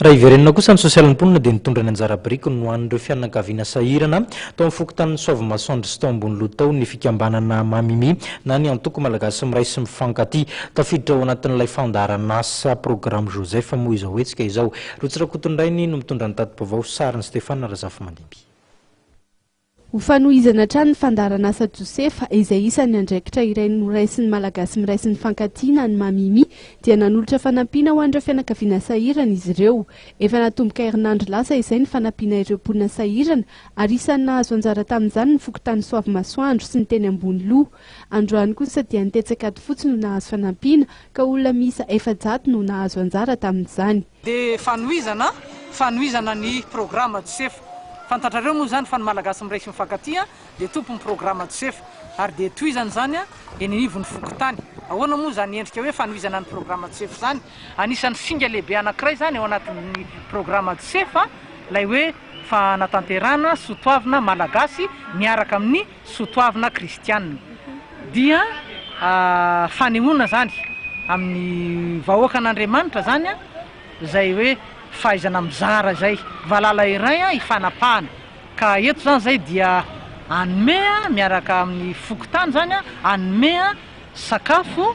raha iverenina kosa ny sosialim-ponina dia nitondra ny anjara biriky no hoan'ireo fianakaviana sahirana tao amin'ny fokotanin'ny soavimasoandro sy tao ambony lotao ny fikambanana mamimi na ny antoko malagasy miray sy mifankaty tafiditra ao anatin'ilay fandarana asa programa Joseph moa izao hetsika izao rotsirakotondrainy no mitondra ny tati-baovao sariny Stéphane Razafy Mandimby. Ho fanohizana hatrany ny fandarana asa Josefa izay isan'ny andraikitra iray noraisin'ny malagasy miray sy mifankatiana ny mamimi dia nanolotra fanampiana ho an'ireo fianakaviana sahirana izy ireo. Efa natomboka herinandro lasa izay ny fanampiana ireo mponina sahirana ary isan'ny nahazo anjara tamin'izany ny fokontany soavimasoandro sy ny teny ambony loha. Androany kosa dia nitetsaka fotsiny no nahazo fanampiana ka olona miisa 700 no nahazo anjara tamin'izany. Dia fanohizana ny programa Josefa. Fantatrareo moa zany fa ny malagasy miray sy mifankaty dia tompon'ny programa Josefa ary dia tohizany zany enivon'ny fokotany. Ahoana moa zany endrika hoe fanohizana ny programa Josefa zany anisan'ny singa lehibe anankiray zany ao anatin'ny programa Josefa lay hoe fanatanterana soatoavina malagasy miaraka amin'ny soatoavina kristianina dia fanehoana zany amin'ny vahoaka an'Andriamanitra zany zay hoe fahaizana mizara zay valala iray ifanapahana ka eto zany zay dia anome miaraka amin'ny fokotany zany anome sakafo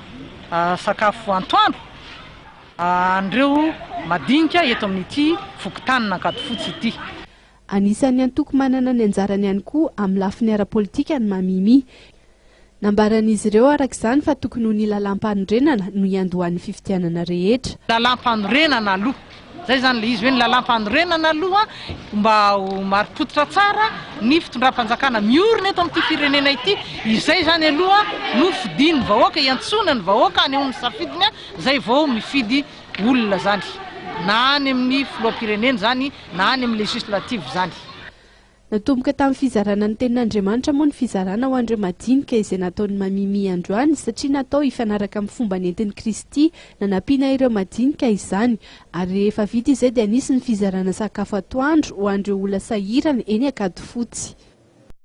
antoandro andreo madinika eto amin'ity fokotany nankady fotsy ity. Anisan'ny antoko manana ny anjarany ihany koa amin'ny lafiny ara-politika ny mamimi. Nambaran'izy ireo arak'izany fa tokony ho ny lalam-panorenana no iandohan'ny fifidianana rehetra. Lalam-panorenana aloha zay zany le izy hoe ny lalam-panorenana aloha mba ho maripototra tsara ny fitondram-panjakana miorina eto amin'ity firenena ity izay zany aloha no fidiny vahoaka iantsona ny vahoaka any amin'ny safidiny zay vao mifidy olona zany na any amin'ny filoham-pirenena zany na any amin'ny legislative zany. Natomboka tamin'ny fizarana ny tenin'Andriamanitra moa ny fizarana ho an'ireo madinika izay nataon'ny mamimi androany satria natao hifanaraka amin'ny fomba nentin'i Kristy nanampiana ireo madinika izany ary rehefa vita izay dia nisy ny fizarana sakafo atoandro ho an'ireo olona sahirana eny Ankadifotsy.